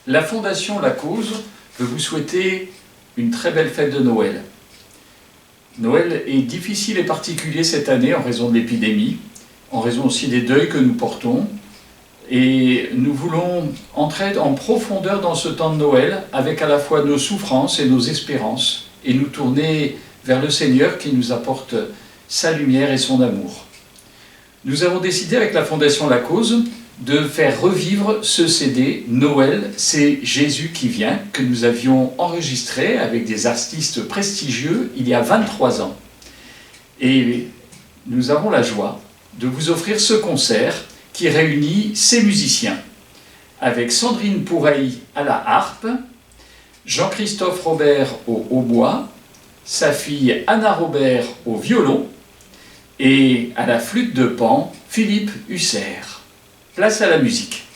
La Fondation La Cause veut vous souhaiter une très belle fête de Noël. Noël est difficile et particulier cette année en raison de l'épidémie, en raison aussi des deuils que nous portons. Et nous voulons entrer en profondeur dans ce temps de Noël avec à la fois nos souffrances et nos espérances et nous tourner vers le Seigneur qui nous apporte sa lumière et son amour. Nous avons décidé avec la Fondation La Cause de faire revivre ce CD Noël, c'est Jésus qui vient, que nous avions enregistré avec des artistes prestigieux il y a 23 ans. Et nous avons la joie de vous offrir ce concert qui réunit ces musiciens, avec Sandrine Poureille à la harpe, Jean-Christophe Robert au hautbois, sa fille Anna Robert au violon, et à la flûte de Pan, Philippe Hussert. Place à la musique.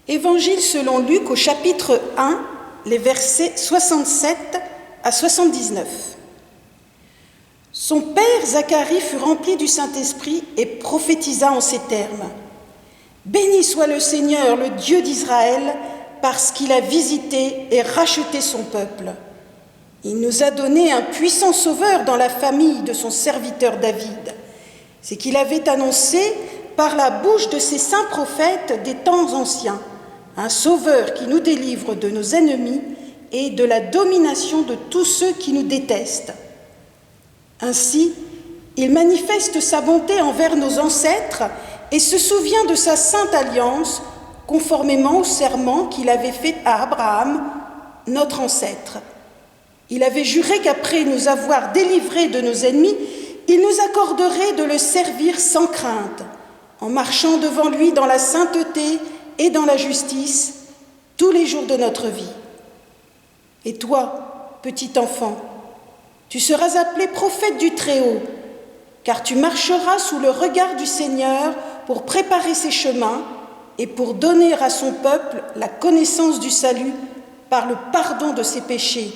Évangile selon Luc au chapitre 1, les versets 67 à 79. Son père Zacharie fut rempli du Saint-Esprit et prophétisa en ces termes. « Béni soit le Seigneur, le Dieu d'Israël, parce qu'il a visité et racheté son peuple. Il nous a donné un puissant sauveur dans la famille de son serviteur David. C'est qu'il avait annoncé par la bouche de ses saints prophètes des temps anciens, un sauveur qui nous délivre de nos ennemis et de la domination de tous ceux qui nous détestent. Ainsi, il manifeste sa bonté envers nos ancêtres et se souvient de sa sainte alliance, conformément au serment qu'il avait fait à Abraham, notre ancêtre. Il avait juré qu'après nous avoir délivrés de nos ennemis, il nous accorderait de le servir sans crainte, en marchant devant lui dans la sainteté et dans la justice tous les jours de notre vie. Et toi, petit enfant, tu seras appelé prophète du Très-Haut, car tu marcheras sous le regard du Seigneur pour préparer ses chemins et pour donner à son peuple la connaissance du salut par le pardon de ses péchés,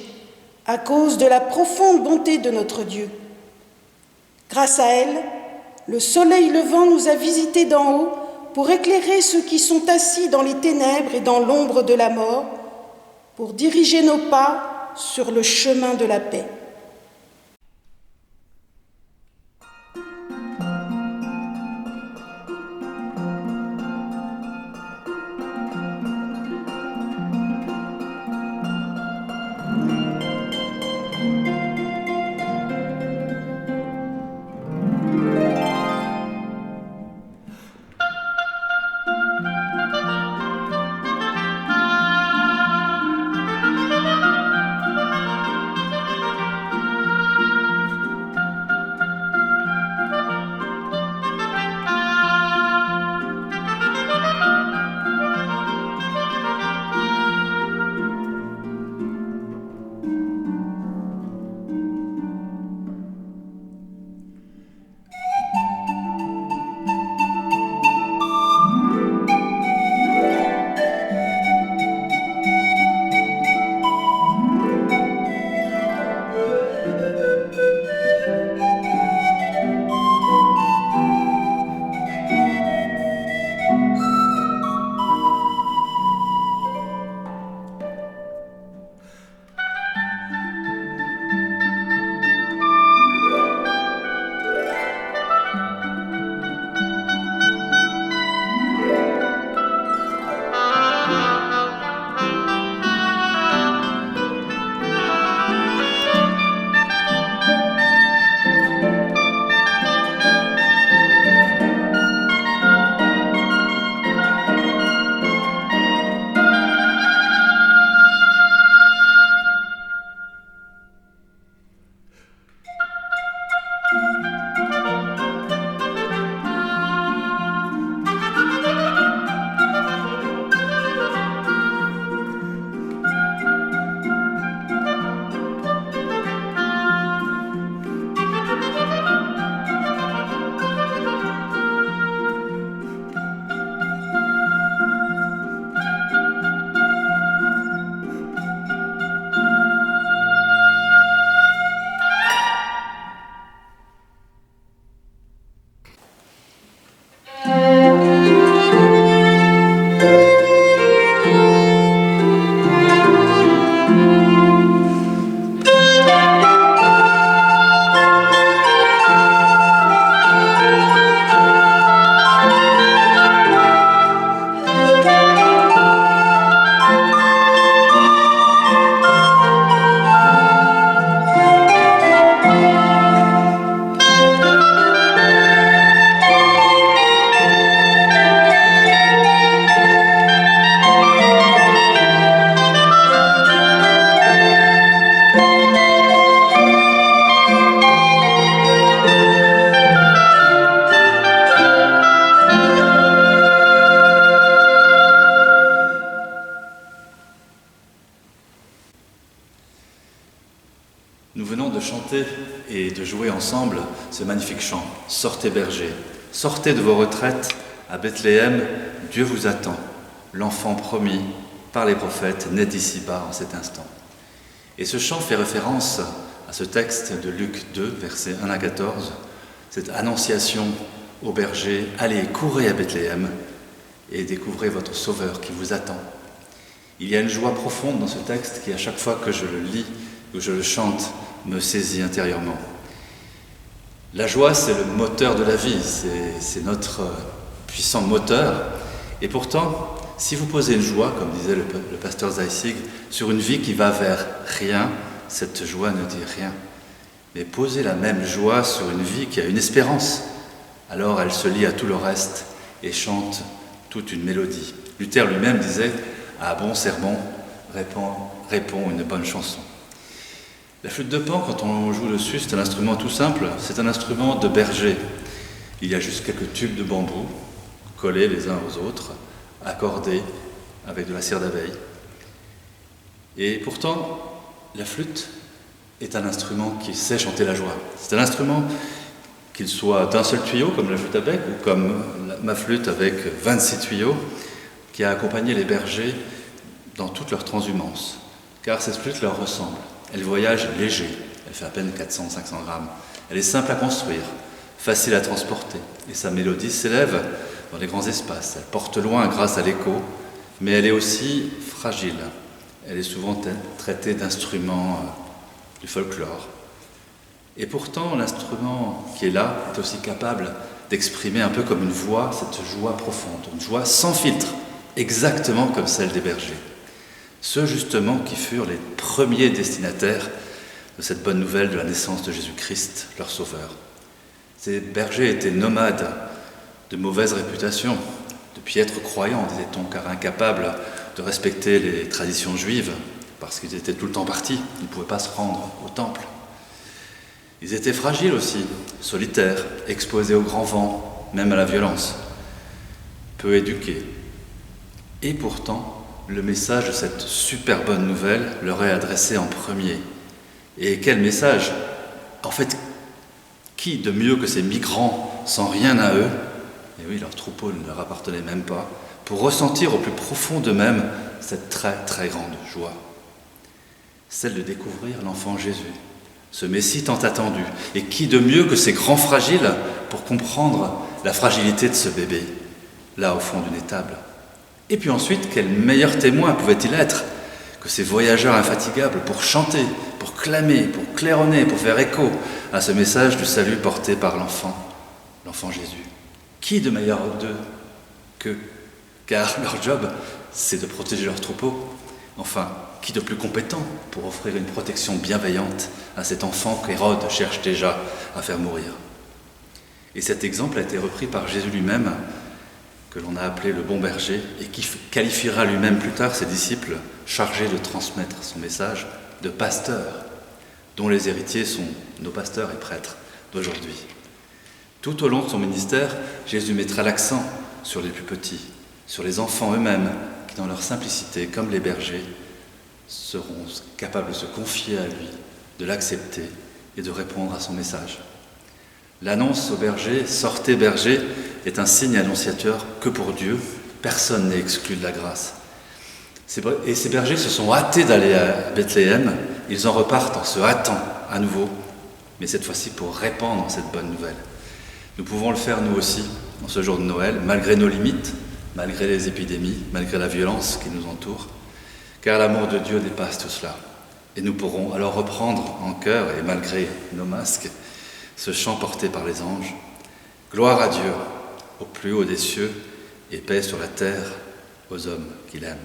à cause de la profonde bonté de notre Dieu. Grâce à elle, le soleil levant nous a visités d'en haut pour éclairer ceux qui sont assis dans les ténèbres et dans l'ombre de la mort, pour diriger nos pas sur le chemin de la paix. Nous venons de chanter et de jouer ensemble ce magnifique chant « Sortez bergers, sortez de vos retraites, à Bethléem, Dieu vous attend. L'enfant promis par les prophètes naît ici-bas en cet instant. » Et ce chant fait référence à ce texte de Luc 2, versets 1 à 14, cette annonciation aux bergers « Allez, courez à Bethléem et découvrez votre Sauveur qui vous attend. » Il y a une joie profonde dans ce texte qui, à chaque fois que je le lis ou je le chante, me saisit intérieurement. La joie, c'est le moteur de la vie, c'est notre puissant moteur. Et pourtant, si vous posez une joie, comme disait le pasteur Zeissig, sur une vie qui va vers rien, cette joie ne dit rien. Mais posez la même joie sur une vie qui a une espérance, alors elle se lie à tout le reste et chante toute une mélodie. Luther lui-même disait « À un bon sermon répond une bonne chanson ». La flûte de Pan, quand on joue dessus, c'est un instrument tout simple, c'est un instrument de berger. Il y a juste quelques tubes de bambou collés les uns aux autres, accordés avec de la cire d'abeille. Et pourtant, la flûte est un instrument qui sait chanter la joie. C'est un instrument, qu'il soit d'un seul tuyau, comme la flûte à bec, ou comme ma flûte avec 26 tuyaux, qui a accompagné les bergers dans toute leur transhumance. Car cette flûte leur ressemble. Elle voyage léger, elle fait à peine 400-500 grammes. Elle est simple à construire, facile à transporter, et sa mélodie s'élève dans les grands espaces. Elle porte loin grâce à l'écho, mais elle est aussi fragile. Elle est souvent traitée d'instrument du folklore. Et pourtant, l'instrument qui est là est aussi capable d'exprimer un peu comme une voix cette joie profonde, une joie sans filtre, exactement comme celle des bergers. Ceux justement qui furent les premiers destinataires de cette bonne nouvelle de la naissance de Jésus-Christ, leur sauveur. Ces bergers étaient nomades, de mauvaise réputation, de piètres croyants, disait-on, car incapables de respecter les traditions juives, parce qu'ils étaient tout le temps partis, ils ne pouvaient pas se rendre au temple. Ils étaient fragiles aussi, solitaires, exposés au grand vent, même à la violence, peu éduqués. Et pourtant, le message de cette super bonne nouvelle leur est adressé en premier. Et quel message! En fait, qui de mieux que ces migrants sans rien à eux, et oui, leur troupeau ne leur appartenait même pas, pour ressentir au plus profond d'eux-mêmes cette très très grande joie, celle de découvrir l'enfant Jésus, ce Messie tant attendu, et qui de mieux que ces grands fragiles pour comprendre la fragilité de ce bébé, là au fond d'une étable. Et puis ensuite, quel meilleur témoin pouvait-il être que ces voyageurs infatigables pour chanter, pour clamer, pour claironner, pour faire écho à ce message du salut porté par l'enfant Jésus. Qui de meilleur d'eux qu'eux? Car leur job, c'est de protéger leur troupeau. Enfin, qui de plus compétent pour offrir une protection bienveillante à cet enfant qu'Hérode cherche déjà à faire mourir? Et cet exemple a été repris par Jésus lui-même, que l'on a appelé le bon berger, et qui qualifiera lui-même plus tard ses disciples chargés de transmettre son message de pasteurs, dont les héritiers sont nos pasteurs et prêtres d'aujourd'hui. Tout au long de son ministère, Jésus mettra l'accent sur les plus petits, sur les enfants eux-mêmes, qui dans leur simplicité, comme les bergers, seront capables de se confier à lui, de l'accepter et de répondre à son message. L'annonce aux bergers « Sortez bergers » est un signe annonciateur que pour Dieu, personne n'est exclu de la grâce. Et ces bergers se sont hâtés d'aller à Bethléem, ils en repartent en se hâtant à nouveau, mais cette fois-ci pour répandre cette bonne nouvelle. Nous pouvons le faire nous aussi, en ce jour de Noël, malgré nos limites, malgré les épidémies, malgré la violence qui nous entoure, car l'amour de Dieu dépasse tout cela. Et nous pourrons alors reprendre en chœur, et malgré nos masques, ce chant porté par les anges. Gloire à Dieu, au plus haut des cieux, et paix sur la terre aux hommes qu'il aime.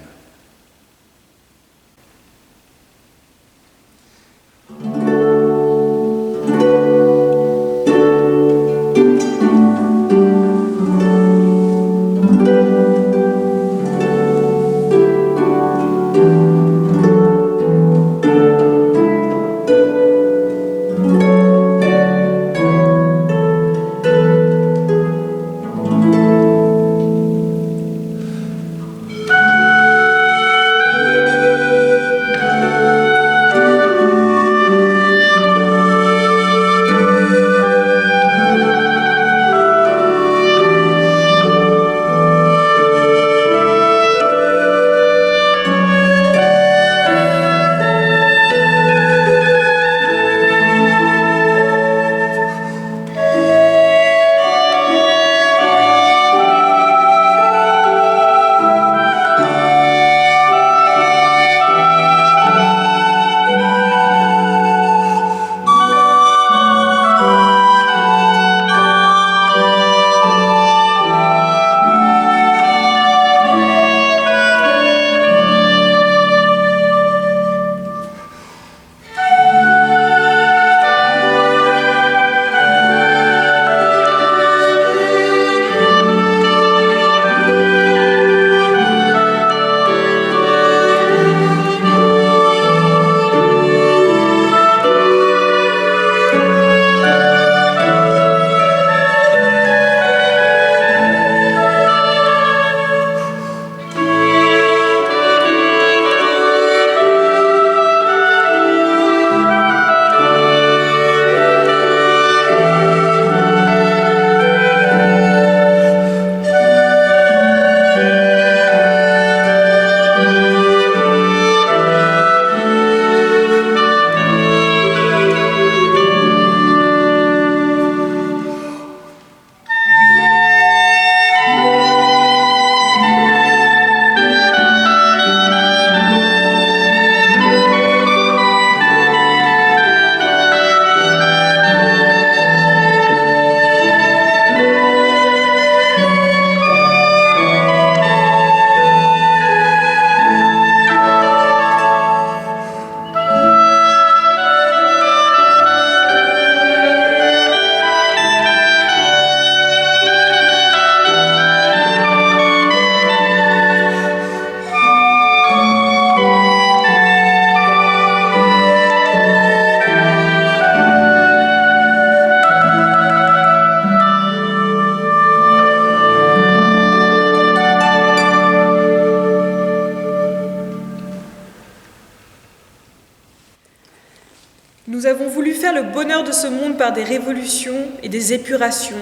Nous avons voulu faire le bonheur de ce monde par des révolutions et des épurations,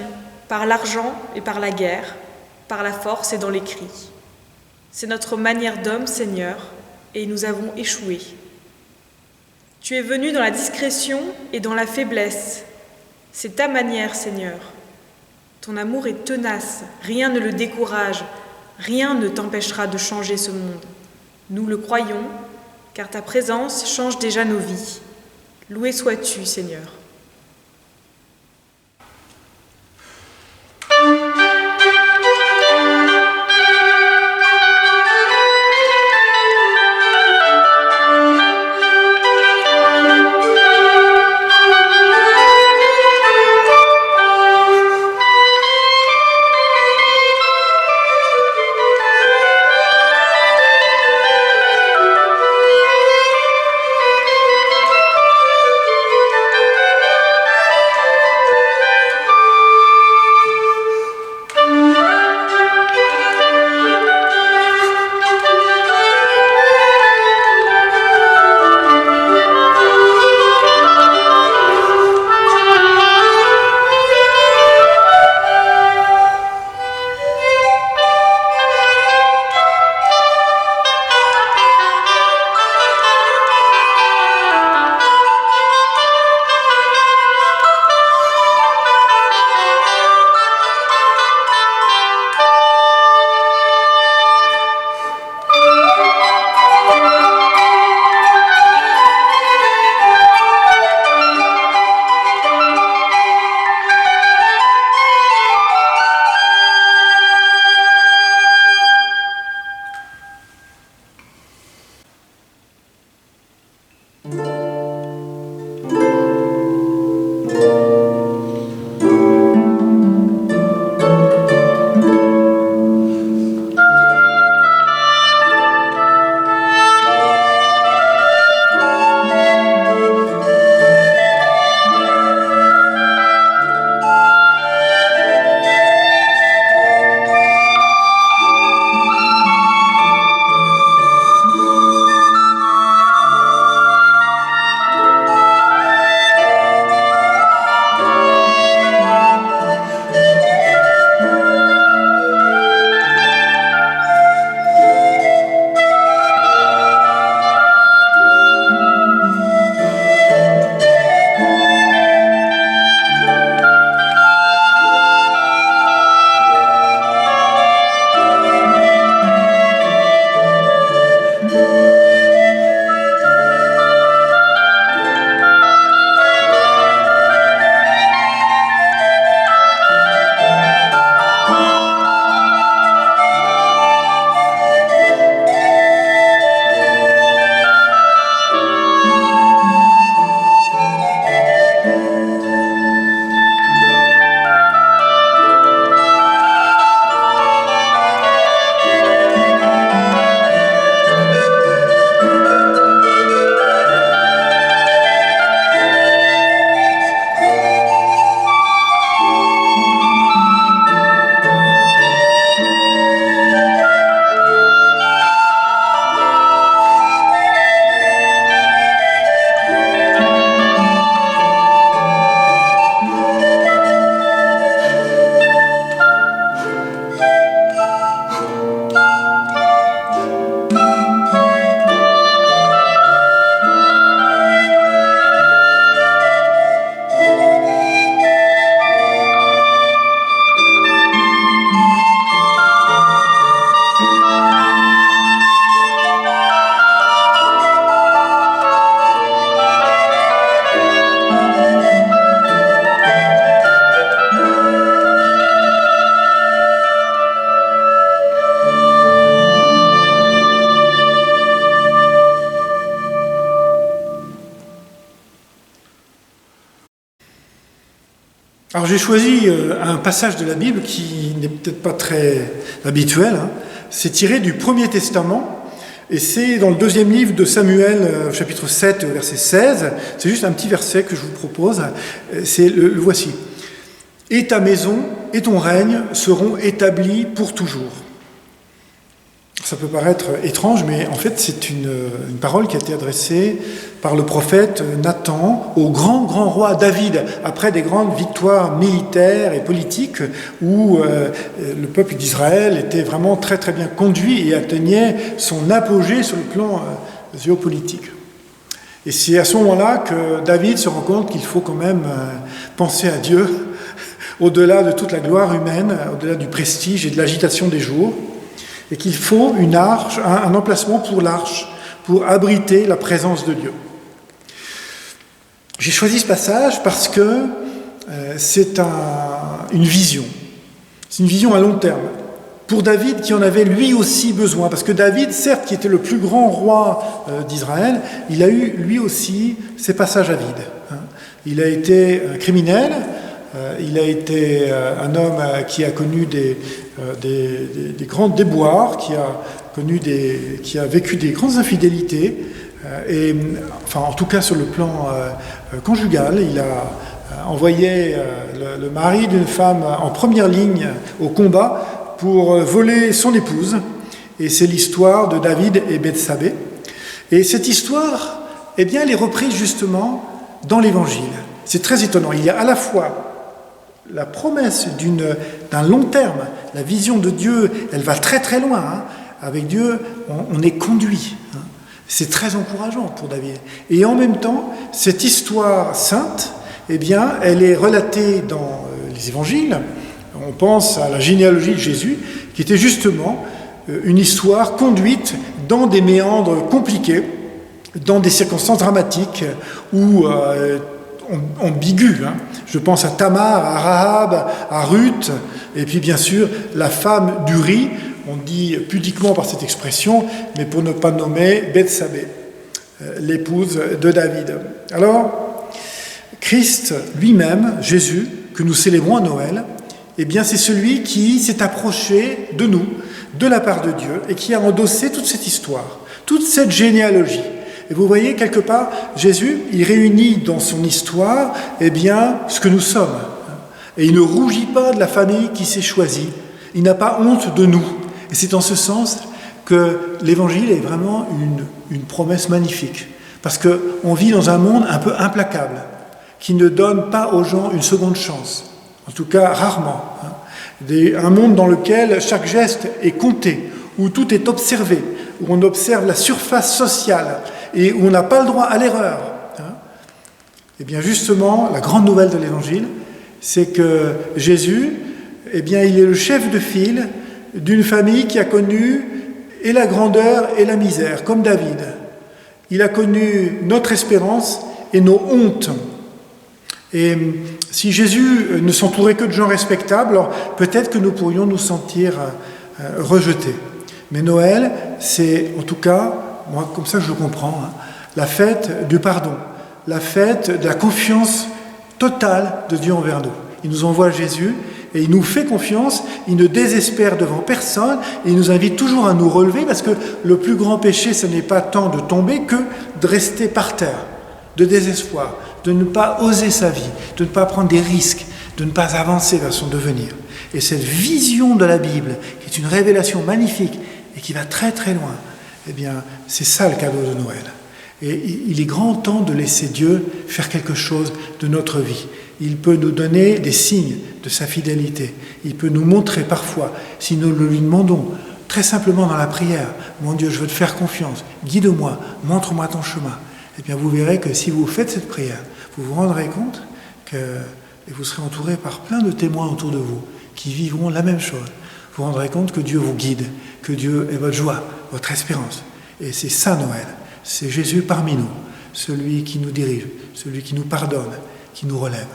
par l'argent et par la guerre, par la force et dans les cris. C'est notre manière d'homme, Seigneur, et nous avons échoué. Tu es venu dans la discrétion et dans la faiblesse. C'est ta manière, Seigneur. Ton amour est tenace, rien ne le décourage, rien ne t'empêchera de changer ce monde. Nous le croyons, car ta présence change déjà nos vies. Loué sois-tu, Seigneur. Alors j'ai choisi un passage de la Bible qui n'est peut-être pas très habituel. C'est tiré du Premier Testament et c'est dans le deuxième livre de Samuel, chapitre 7, verset 16. C'est juste un petit verset que je vous propose. C'est le voici. « Et ta maison et ton règne seront établis pour toujours. » Ça peut paraître étrange, mais en fait c'est une parole qui a été adressée par le prophète Nathan au grand roi David, après des grandes victoires militaires et politiques où le peuple d'Israël était vraiment très très bien conduit et atteignait son apogée sur le plan géopolitique. Et c'est à ce moment-là que David se rend compte qu'il faut quand même penser à Dieu au-delà de toute la gloire humaine, au-delà du prestige et de l'agitation des jours, et qu'il faut une arche, un emplacement pour l'arche, pour abriter la présence de Dieu. J'ai choisi ce passage parce que c'est une vision. C'est une vision à long terme. Pour David qui en avait lui aussi besoin, parce que David, certes, qui était le plus grand roi d'Israël, il a eu lui aussi ses passages à vide. Il a été un criminel, il a été un homme qui a connu des grands déboires, qui a vécu des grandes infidélités, et enfin en tout cas sur le plan conjugal, il a envoyé le mari d'une femme en première ligne au combat pour voler son épouse, et c'est l'histoire de David et Bethsabée. Et cette histoire, eh bien, elle est reprise justement dans l'Évangile. C'est très étonnant. Il y a à la fois la promesse d'un long terme, la vision de Dieu, elle va très très loin. Hein. Avec Dieu, on est conduit. Hein. C'est très encourageant pour David. Et en même temps, cette histoire sainte, eh bien, elle est relatée dans les évangiles. On pense à la généalogie de Jésus, qui était justement une histoire conduite dans des méandres compliqués, dans des circonstances dramatiques ou ambiguës. Hein. Je pense à Tamar, à Rahab, à Ruth, et puis bien sûr la femme d'Uri, on dit pudiquement par cette expression, mais pour ne pas nommer Bethsabée, l'épouse de David. Alors, Christ lui-même, Jésus, que nous célébrons à Noël, eh bien c'est celui qui s'est approché de nous, de la part de Dieu, et qui a endossé toute cette histoire, toute cette généalogie. Et vous voyez, quelque part, Jésus, il réunit dans son histoire, eh bien, ce que nous sommes. Et il ne rougit pas de la famille qui s'est choisie. Il n'a pas honte de nous. Et c'est en ce sens que l'Évangile est vraiment une promesse magnifique. Parce qu'on vit dans un monde un peu implacable, qui ne donne pas aux gens une seconde chance. En tout cas, rarement. Un monde dans lequel chaque geste est compté, où tout est observé, où on observe la surface sociale, et où on n'a pas le droit à l'erreur. Eh bien justement, la grande nouvelle de l'Évangile, c'est que Jésus, eh bien, il est le chef de file d'une famille qui a connu et la grandeur et la misère, comme David. Il a connu notre espérance et nos hontes. Et si Jésus ne s'entourait que de gens respectables, alors peut-être que nous pourrions nous sentir rejetés. Mais Noël, c'est en tout cas, moi comme ça je le comprends, la fête du pardon, la fête de la confiance totale de Dieu envers nous. Il nous envoie Jésus et il nous fait confiance, il ne désespère devant personne et il nous invite toujours à nous relever parce que le plus grand péché, ce n'est pas tant de tomber que de rester par terre, de désespoir, de ne pas oser sa vie, de ne pas prendre des risques, de ne pas avancer vers son devenir. Et cette vision de la Bible, qui est une révélation magnifique et qui va très très loin, eh bien, c'est ça le cadeau de Noël. Et il est grand temps de laisser Dieu faire quelque chose de notre vie. Il peut nous donner des signes de sa fidélité. Il peut nous montrer parfois, si nous le lui demandons, très simplement dans la prière, « Mon Dieu, je veux te faire confiance, guide-moi, montre-moi ton chemin ». Eh bien, vous verrez que si vous faites cette prière, vous vous rendrez compte que et vous serez entouré par plein de témoins autour de vous qui vivront la même chose. Vous vous rendrez compte que Dieu vous guide, que Dieu est votre joie, votre espérance. Et c'est ça Noël. C'est Jésus parmi nous, celui qui nous dirige, celui qui nous pardonne, qui nous relève.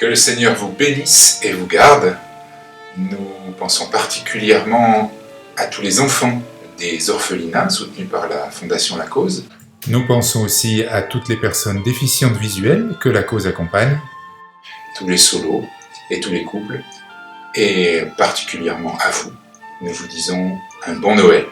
Que le Seigneur vous bénisse et vous garde. Nous pensons particulièrement à tous les enfants des orphelinats soutenus par la Fondation La Cause. Nous pensons aussi à toutes les personnes déficientes visuelles que la cause accompagne. Tous les solos et tous les couples, et particulièrement à vous. Nous vous disons un bon Noël.